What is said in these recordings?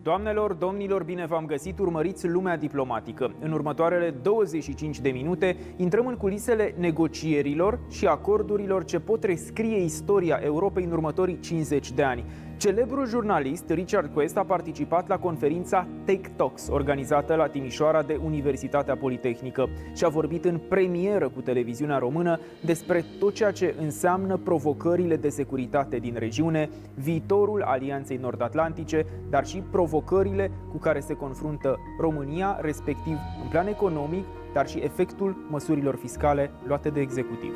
Doamnelor, domnilor, bine v-am găsit, urmăriți Lumea diplomatică. În următoarele 25 de minute intrăm în culisele negocierilor și acordurilor ce pot rescrie istoria Europei în următorii 50 de ani. Celebrul jurnalist Richard Quest a participat la conferința Tech Talks, organizată la Timișoara de Universitatea Politehnică, și a vorbit în premieră cu televiziunea română despre tot ceea ce înseamnă provocările de securitate din regiune, viitorul Alianței Nord-Atlantice, dar și provocările cu care se confruntă România, respectiv în plan economic, dar și efectul măsurilor fiscale luate de executiv.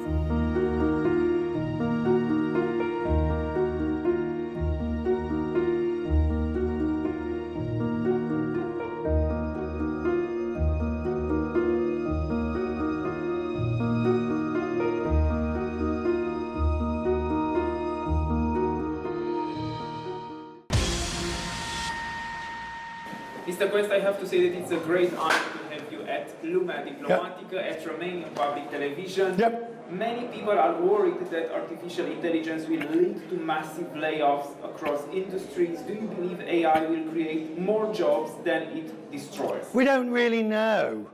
Mr. Quest, I have to say that it's a great honor to have you at Lumea diplomatică, at Romanian public television. Yep. Many people are worried that artificial intelligence will lead to massive layoffs across industries. Do you believe AI will create more jobs than it destroys? We don't really know.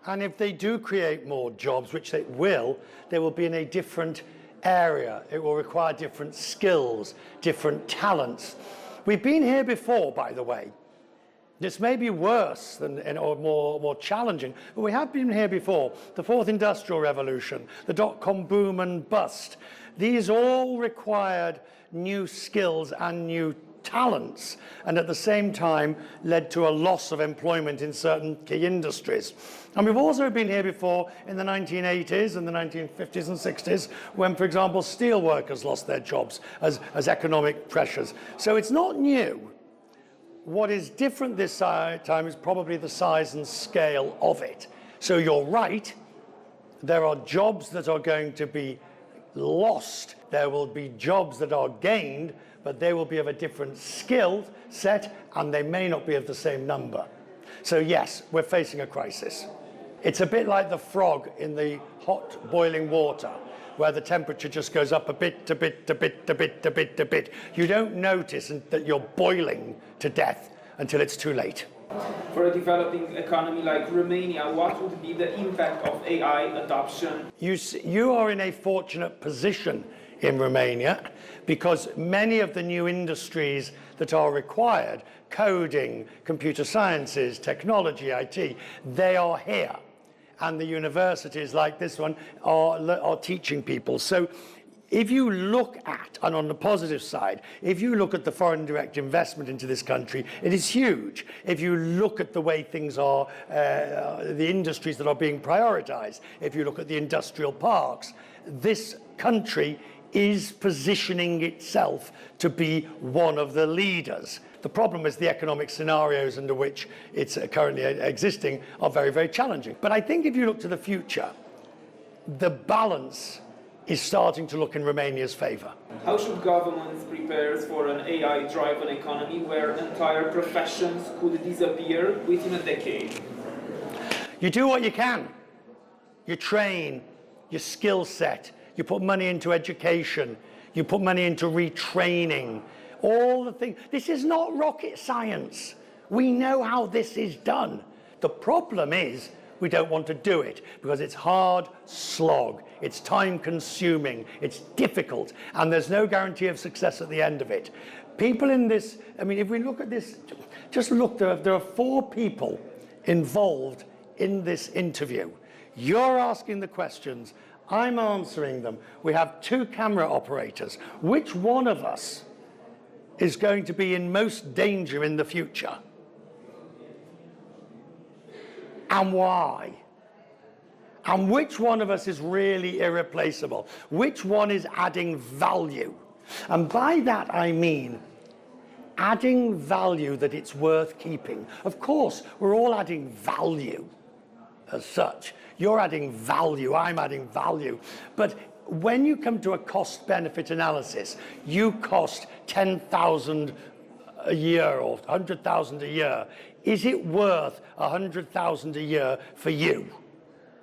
And if they do create more jobs, which they will be in a different area. It will require different skills, different talents. We've been here before, by the way. This may be worse or more challenging, but we have been here before. The fourth industrial revolution, the dot-com boom and bust. These all required new skills and new talents, and at the same time led to a loss of employment in certain key industries. And we've also been here before in the 1980s and the 1950s and 60s when, for example, steel workers lost their jobs as economic pressures. So it's not new. What is different this time is probably the size and scale of it. So you're right, there are jobs that are going to be lost. There will be jobs that are gained, but they will be of a different skill set and they may not be of the same number. So yes, we're facing a crisis. It's a bit like the frog in the hot boiling water, where the temperature just goes up a bit, a bit, a bit, a bit, a bit, a bit. You don't notice that you're boiling to death until it's too late. For a developing economy like Romania, what would be the impact of AI adoption? You are in a fortunate position in Romania because many of the new industries that are required, coding, computer sciences, technology, IT, they are here. And the universities like this one are teaching people. So if you look at, and on the positive side, if you look at the foreign direct investment into this country, it is huge. If you look at the way things are, the industries that are being prioritized, if you look at the industrial parks, this country is positioning itself to be one of the leaders. The problem is the economic scenarios under which it's currently existing are very, very challenging. But I think if you look to the future, the balance is starting to look in Romania's favor. How should governments prepare for an AI-driven economy where entire professions could disappear within a decade? You do what you can. You train, your skill set, you put money into education, you put money into retraining, all the things. This is not rocket science. We know how this is done. The problem is we don't want to do it because it's hard slog, it's time consuming, it's difficult, and there's no guarantee of success at the end of it. People in this, I mean, if we look at this, just look, there are 4 people involved in this interview. You're asking the questions, I'm answering them. We have 2 camera operators. Which one of us is going to be in most danger in the future? And why? And which one of us is really irreplaceable? Which one is adding value? And by that I mean adding value that it's worth keeping. Of course, we're all adding value as such. You're adding value, I'm adding value. But when you come to a cost-benefit analysis, you cost 10,000 a year or 100,000 a year. Is it worth 100,000 a year for you?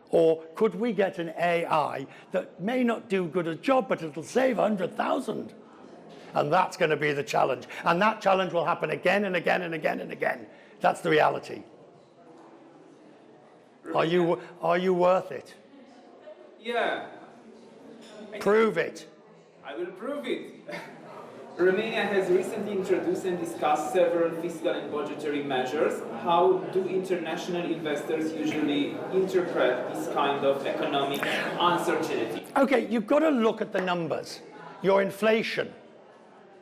Or could we get an AI that may not do good a job, but it'll save 100,000? And that's going to be the challenge. And that challenge will happen again and again and again and again. That's the reality. Are you worth it? Yeah. Prove it. I will prove it. Romania has recently introduced and discussed several fiscal and budgetary measures. How do international investors usually interpret this kind of economic uncertainty? Okay, you've got to look at the numbers. Your inflation,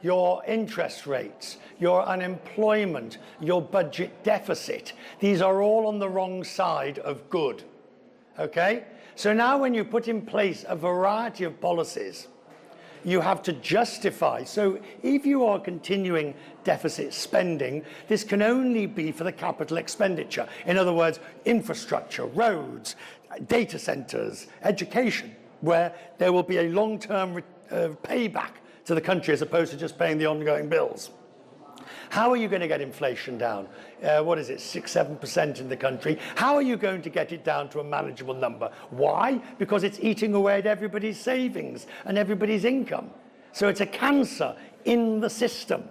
your interest rates, your unemployment, your budget deficit. These are all on the wrong side of good. Okay? So now when you put in place a variety of policies, you have to justify. So if you are continuing deficit spending, this can only be for the capital expenditure. In other words, infrastructure, roads, data centers, education, where there will be a long-term payback to the country as opposed to just paying the ongoing bills. How are you going to get inflation down? What is it, 6-7% in the country? How are you going to get it down to a manageable number? Why? Because it's eating away at everybody's savings and everybody's income. So it's a cancer in the system.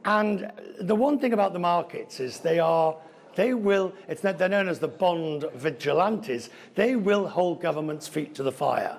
And the one thing about the markets is they're known as the bond vigilantes. They will hold governments' feet to the fire.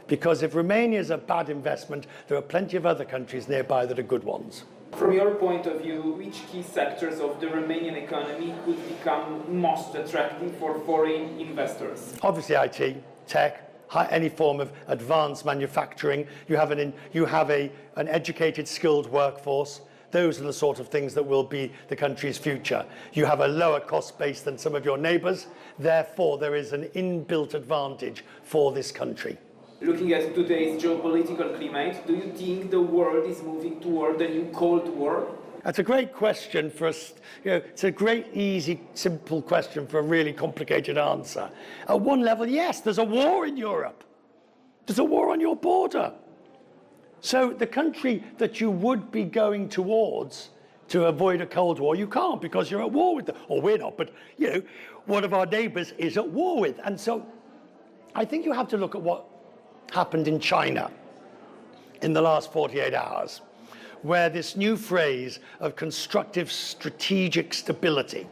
Because if Romania is a bad investment, there are plenty of other countries nearby that are good ones. From your point of view, which key sectors of the Romanian economy could become most attractive for foreign investors? Obviously IT, tech, any form of advanced manufacturing. You have an educated, skilled workforce. Those are the sort of things that will be the country's future. You have a lower cost base than some of your neighbours. Therefore, there is an inbuilt advantage for this country. Looking at today's geopolitical climate, do you think the world is moving toward a new Cold War? That's a great question for us. It's a great, easy, simple question for a really complicated answer. At one level, yes, there's a war in Europe. There's a war on your border. So the country that you would be going towards to avoid a Cold War, you can't because you're at war with them. Or we're not, but one of our neighbours is at war with. And so I think you have to look at what happened in China in the last 48 hours, where this new phrase of constructive strategic stability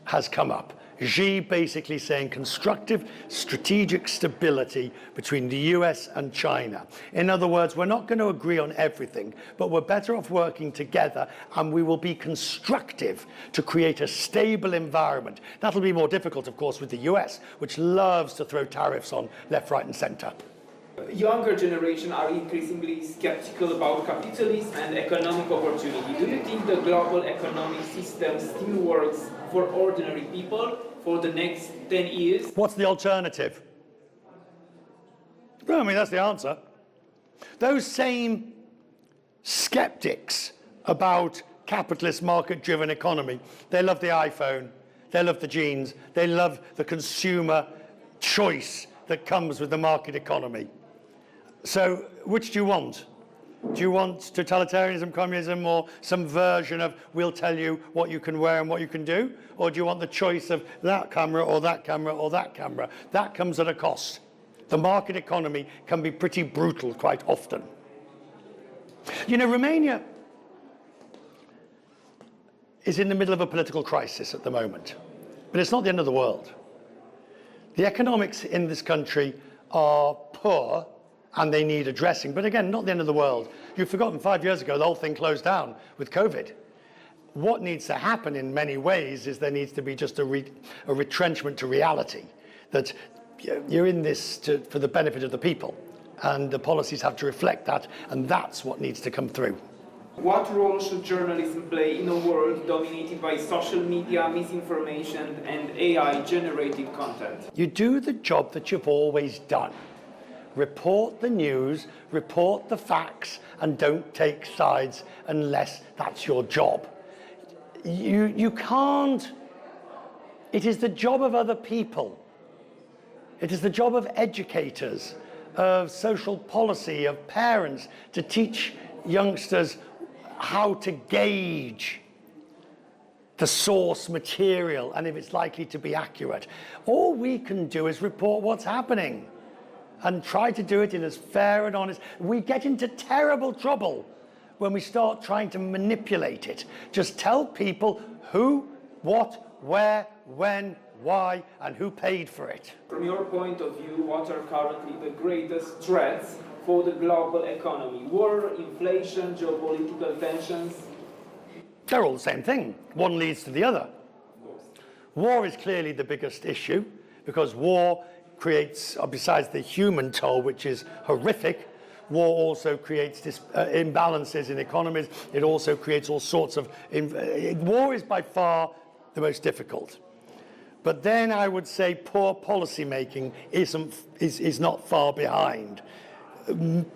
has come up. Xi basically saying constructive strategic stability between the US and China. In other words, we're not going to agree on everything, but we're better off working together and we will be constructive to create a stable environment. That'll be more difficult, of course, with the US, which loves to throw tariffs on left, right, and center. Younger generation are increasingly skeptical about capitalism and economic opportunity. Do you think the global economic system still works for ordinary people for the next 10 years? What's the alternative? Well, I mean, that's the answer. Those same skeptics about capitalist market-driven economy, they love the iPhone, they love the jeans, they love the consumer choice that comes with the market economy. So, which do you want? Do you want totalitarianism, communism, or some version of we'll tell you what you can wear and what you can do? Or do you want the choice of that camera or that camera or that camera? That comes at a cost. The market economy can be pretty brutal quite often. Romania is in the middle of a political crisis at the moment, but it's not the end of the world. The economics in this country are poor and they need addressing. But again, not the end of the world. You've forgotten 5 years ago, the whole thing closed down with COVID. What needs to happen in many ways is there needs to be just a retrenchment to reality, that you're in this for the benefit of the people, and the policies have to reflect that, and that's what needs to come through. What role should journalism play in a world dominated by social media, misinformation, and AI-generated content? You do the job that you've always done. Report the news, report the facts, and don't take sides unless that's your job. You can't. It is the job of other people. It is the job of educators, of social policy, of parents to teach youngsters how to gauge the source material and if it's likely to be accurate. All we can do is report what's happening. and try to do it in as fair and honest. We get into terrible trouble when we start trying to manipulate it. Just tell people who, what, where, when, why, and who paid for it. From your point of view, what are currently the greatest threats for the global economy? War, inflation, geopolitical tensions? They're all the same thing. One leads to the other. War is clearly the biggest issue because war creates, besides the human toll, which is horrific, war also creates imbalances in economies. It also creates all sorts of... war is by far the most difficult. But then I would say poor policy making is not far behind.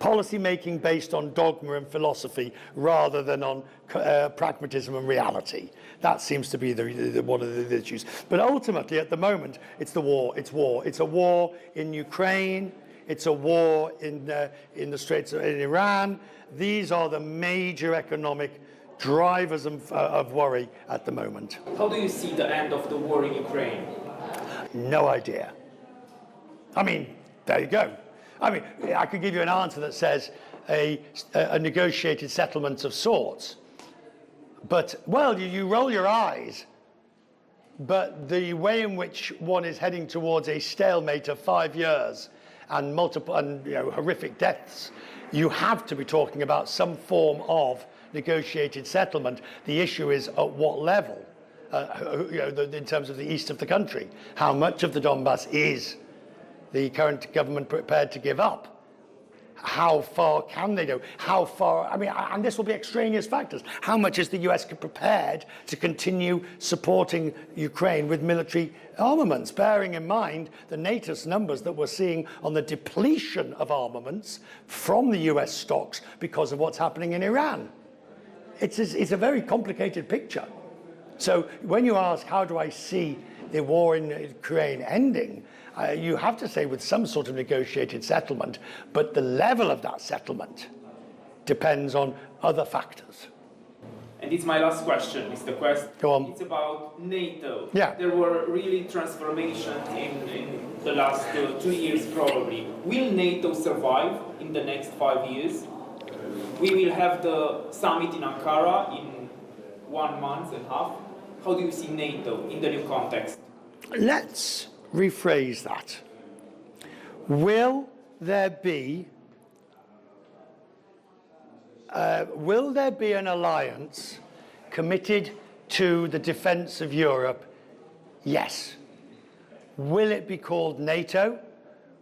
Policy making based on dogma and philosophy rather than on pragmatism and reality. That seems to be one of the issues. But ultimately, at the moment, it's the war. It's war. It's a war in Ukraine. It's a war in the Straits in Iran. These are the major economic drivers of worry at the moment. How do you see the end of the war in Ukraine? No idea. I mean, there you go. I mean, I could give you an answer that says a negotiated settlement of sorts. But, well, you roll your eyes. But the way in which one is heading towards a stalemate of 5 years and horrific deaths, you have to be talking about some form of negotiated settlement. The issue is at what level, in terms of the east of the country. How much of the Donbass is the current government prepared to give up? How far can they go? How far, I mean, and this will be extraneous factors. How much is the US prepared to continue supporting Ukraine with military armaments, bearing in mind the NATO's numbers that we're seeing on the depletion of armaments from the US stocks because of what's happening in Iran? It's a very complicated picture. So when you ask, how do I see the war in Ukraine ending, you have to say with some sort of negotiated settlement, but the level of that settlement depends on other factors. And it's my last question, Mr. Quest. Go on. It's about NATO. Yeah. There were really transformations in the last 2 years probably. Will NATO survive in the next 5 years? We will have the summit in Ankara in 1 month and a half. How do you see NATO in the new context? Let's rephrase that. Will there be an alliance committed to the defense of Europe? Yes. Will it be called NATO?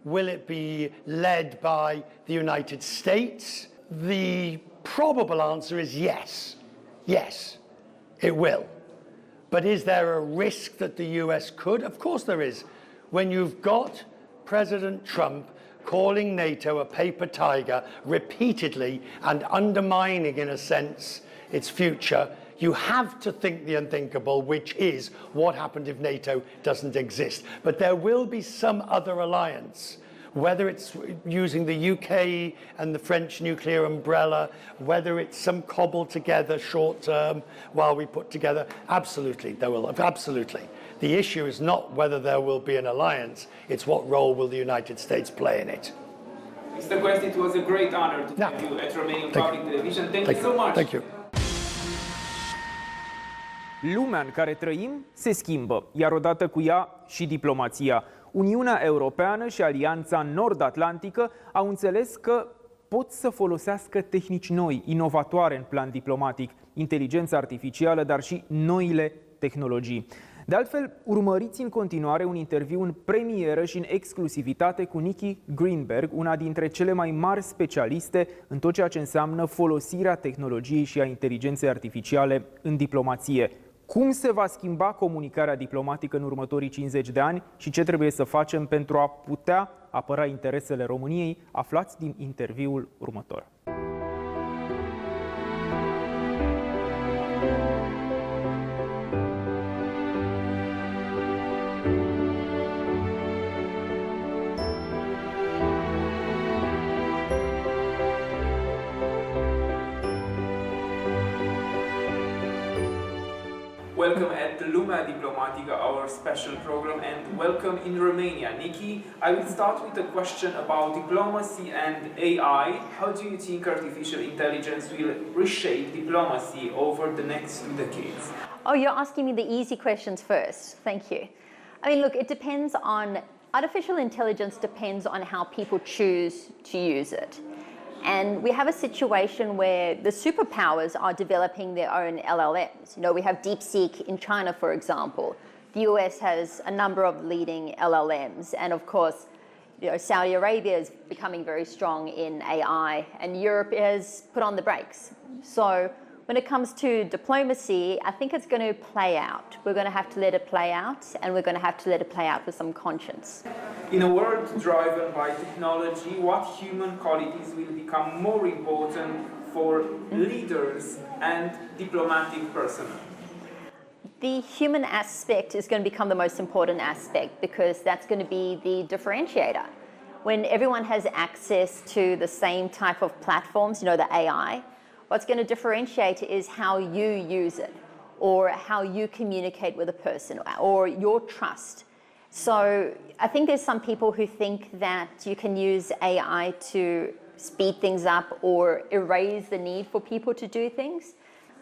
Will it be led by the United States? The probable answer is yes. Yes, it will. But is there a risk that the US could? Of course there is. When you've got President Trump calling NATO a paper tiger repeatedly and undermining, in a sense, its future, you have to think the unthinkable, which is what happened if NATO doesn't exist. But there will be some other alliance, whether it's using the UK and the French nuclear umbrella, whether it's some cobbled together short term while we put together, absolutely, there will, absolutely. The issue is not whether there will be an alliance, it's what role will the United States play in it. Mr. Quest, it was a great honor to have you at Romanian Public Television. Thank you so much. Thank you. Lumea în care trăim se schimbă, iar odată cu ea și diplomația. Uniunea Europeană și Alianța Nord-Atlantică au înțeles că pot să folosească tehnici noi, inovatoare în plan diplomatic, inteligența artificială, dar și noile tehnologii. De altfel, urmăriți în continuare un interviu în premieră și în exclusivitate cu Nikki Greenberg, una dintre cele mai mari specialiste în tot ceea ce înseamnă folosirea tehnologiei și a inteligenței artificiale în diplomație. Cum se va schimba comunicarea diplomatică în următorii 50 de ani și ce trebuie să facem pentru a putea apăra interesele României? Aflați din interviul următor. Welcome at the Lumea diplomatică, our special program, and welcome in Romania. Nikki, I will start with a question about diplomacy and AI. How do you think artificial intelligence will reshape diplomacy over the next 2 decades? Oh, you're asking me the easy questions first. Thank you. I mean, look, it depends on, artificial intelligence depends on how people choose to use it. And we have a situation where the superpowers are developing their own LLMs. You know, we have DeepSeek in China, for example. The US has a number of leading LLMs. And of course, you know, Saudi Arabia is becoming very strong in AI, and Europe has put on the brakes. So when it comes to diplomacy, I think it's going to play out. We're going to have to let it play out, and we're going to have to let it play out with some conscience. In a world driven by technology, what human qualities will become more important for leaders and diplomatic personnel? The human aspect is going to become the most important aspect because that's going to be the differentiator. When everyone has access to the same type of platforms, you know, the AI, what's going to differentiate is how you use it, or how you communicate with a person, or your trust. So I think there's some people who think that you can use AI to speed things up or erase the need for people to do things.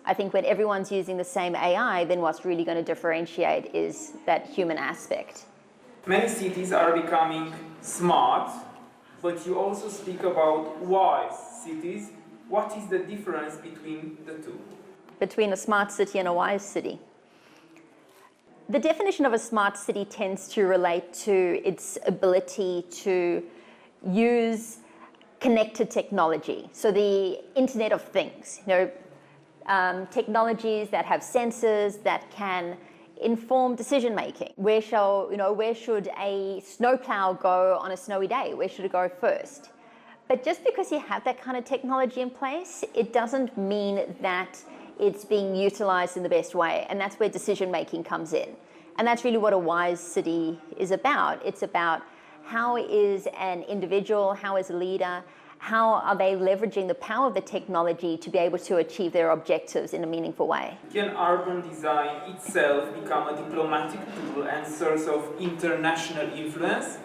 I think when everyone's using the same AI, then what's really going to differentiate is that human aspect. Many cities are becoming smart, but you also speak about wise cities. What is the difference between the two? Between a smart city and a wise city. The definition of a smart city tends to relate to its ability to use connected technology. So the Internet of Things, you know, technologies that have sensors that can inform decision making. Where should a snowplow go on a snowy day? Where should it go first? But just because you have that kind of technology in place, it doesn't mean that it's being utilized in the best way. And that's where decision making comes in. And that's really what a wise city is about. It's about how is an individual, how is a leader, how are they leveraging the power of the technology to be able to achieve their objectives in a meaningful way. Can urban design itself become a diplomatic tool and source of international influence?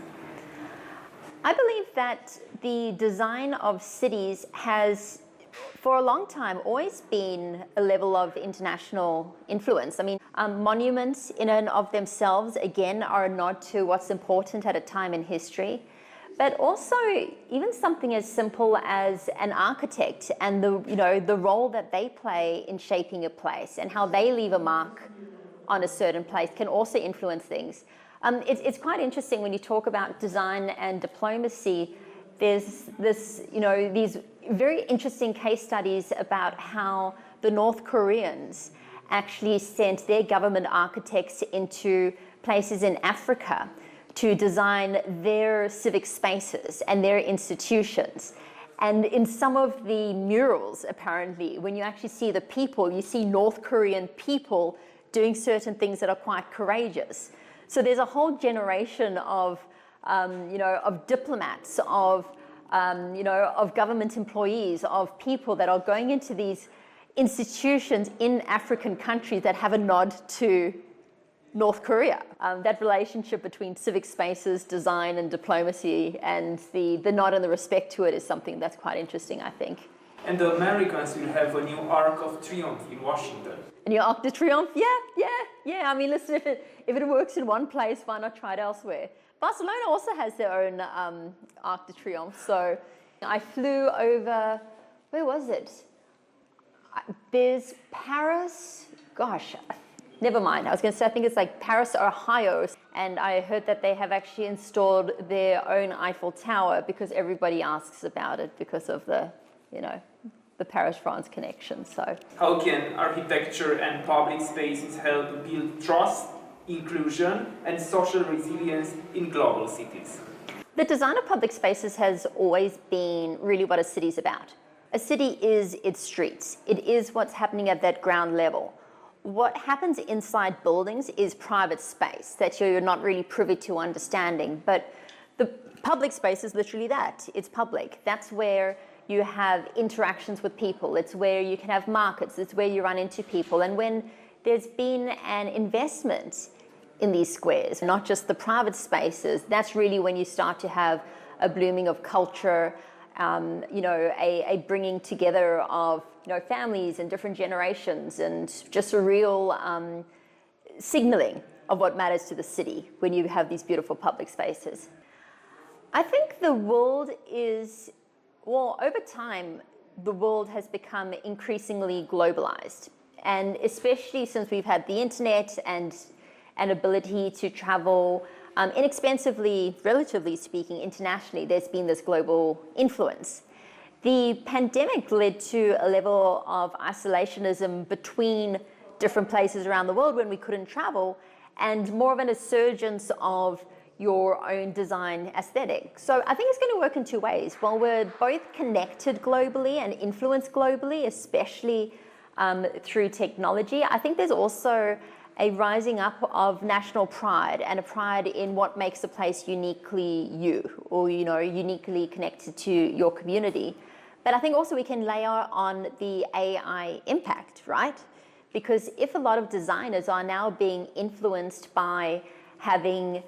I believe that the design of cities has, for a long time, always been a level of international influence. I mean, monuments in and of themselves, again, are a nod to what's important at a time in history. But also, even something as simple as an architect and the role that they play in shaping a place and how they leave a mark on a certain place can also influence things. It's quite interesting when you talk about design and diplomacy. There's these very interesting case studies about how the North Koreans actually sent their government architects into places in Africa to design their civic spaces and their institutions. And in some of the murals, apparently, when you actually see the people, you see North Korean people doing certain things that are quite courageous. So there's a whole generation of diplomats, of government employees, of people that are going into these institutions in African countries that have a nod to North Korea. That relationship between civic spaces, design and diplomacy, and the nod and the respect to it is something that's quite interesting, I think. And the Americans will have a new Arc of Triumph in Washington. A new Arc de Triomphe? Yeah. I mean, listen, if it works in one place, why not try it elsewhere? Barcelona also has their own Arc de Triomphe. So I flew over, where was it? There's Paris, gosh, never mind. I was going to say, I think it's like Paris, Ohio. And I heard that they have actually installed their own Eiffel Tower because everybody asks about it because of the Paris-France connection. So how can architecture and public spaces help build trust, inclusion, and social resilience in global cities? The design of public spaces has always been really what a city's about. A city is its streets. It is what's happening at that ground level. What happens inside buildings is private space that you're not really privy to understanding, but the public space is literally that. It's public. That's where you have interactions with people. It's where you can have markets. It's where you run into people. And when there's been an investment in these squares, not just the private spaces. That's really when you start to have a blooming of culture, a bringing together of families and different generations, and just a real signaling of what matters to the city when you have these beautiful public spaces. I think the world is, over time, the world has become increasingly globalized. And especially since we've had the internet and an ability to travel inexpensively, relatively speaking, internationally, there's been this global influence. The pandemic led to a level of isolationism between different places around the world when we couldn't travel, and more of an insurgence of your own design aesthetic. So I think it's going to work in two ways. While we're both connected globally and influenced globally, especially through technology, I think there's also a rising up of national pride and a pride in what makes a place uniquely you, or uniquely connected to your community. But I think also we can layer on the AI impact, right? Because if a lot of designers are now being influenced by having,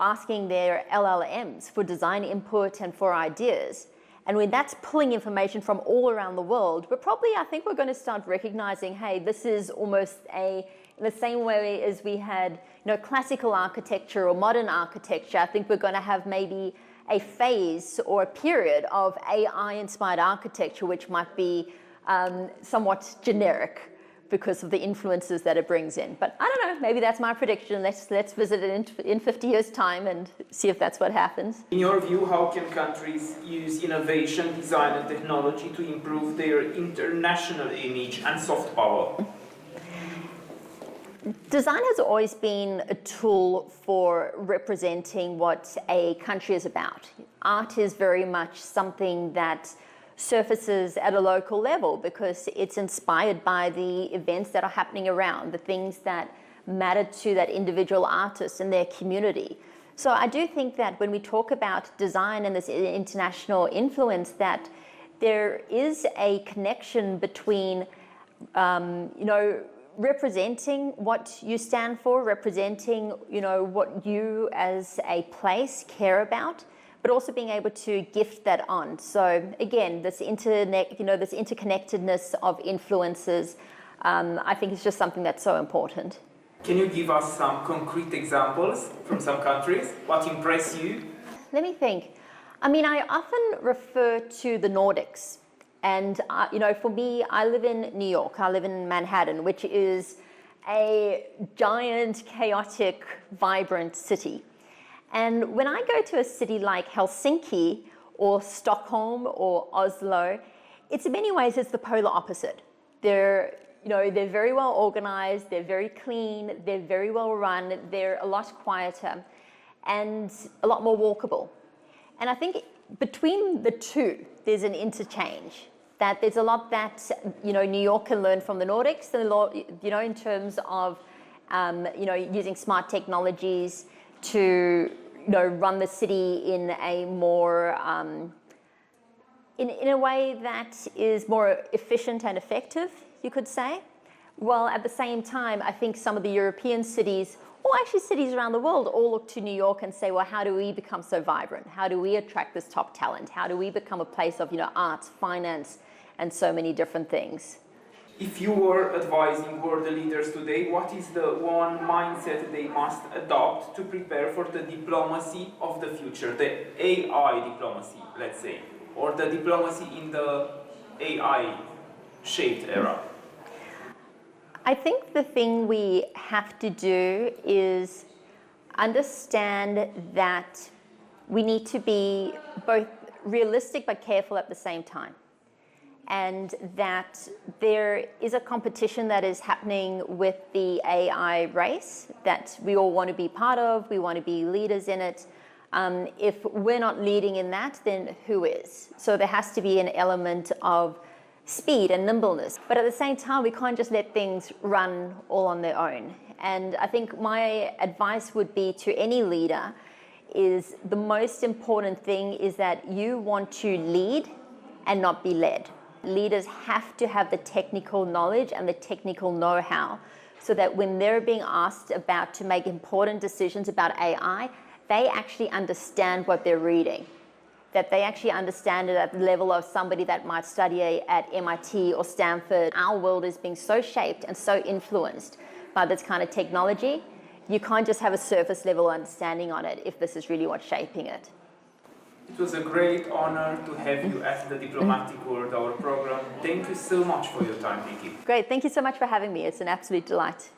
asking their LLMs for design input and for ideas, and when that's pulling information from all around the world, I think we're going to start recognizing, hey, this is almost in the same way as we had, classical architecture or modern architecture. I think we're going to have maybe a phase or a period of AI-inspired architecture, which might be somewhat generic because of the influences that it brings in. But I don't know, maybe that's my prediction. Let's visit it in 50 years' time and see if that's what happens. In your view, how can countries use innovation, design and technology to improve their international image and soft power? Design has always been a tool for representing what a country is about. Art is very much something that surfaces at a local level because it's inspired by the events that are happening around, the things that matter to that individual artist and their community. So I do think that when we talk about design and this international influence, that there is a connection between, representing what you stand for, representing, what you as a place care about, but also being able to gift that on. So again, this internet, this interconnectedness of influences, I think is just something that's so important. Can you give us some concrete examples from some countries? What impressed you? Let me think. I often refer to the Nordics. And, for me, I live in New York. I live in Manhattan, which is a giant, chaotic, vibrant city. And when I go to a city like Helsinki or Stockholm or Oslo, in many ways it's the polar opposite. They're very well organized, they're very clean, they're very well run, they're a lot quieter and a lot more walkable. And I think between the two, there's an interchange. That there's a lot that New York can learn from the Nordics, and a lot, in terms of using smart technologies to run the city in a more in a way that is more efficient and effective, you could say. While at the same time, I think some of the European cities, or actually cities around the world, all look to New York and say, well, how do we become so vibrant? How do we attract this top talent? How do we become a place of arts, finance, and so many different things? If you were advising world leaders today, what is the one mindset they must adopt to prepare for the diplomacy of the future, the AI diplomacy, let's say, or the diplomacy in the AI-shaped era? I think the thing we have to do is understand that we need to be both realistic but careful at the same time. And that there is a competition that is happening with the AI race that we all want to be part of, we want to be leaders in it. If we're not leading in that, then who is? So there has to be an element of speed and nimbleness. But at the same time, we can't just let things run all on their own. And I think my advice would be to any leader is the most important thing is that you want to lead and not be led. Leaders have to have the technical knowledge and the technical know-how so that when they're being asked about to make important decisions about AI, they actually understand what they're reading, that they actually understand it at the level of somebody that might study at MIT or Stanford. Our world is being so shaped and so influenced by this kind of technology. You can't just have a surface level understanding on it if this is really what's shaping it. It was a great honor to have you at the Diplomatic World, our program. Thank you so much for your time, Vicky. Great, thank you so much for having me. It's an absolute delight.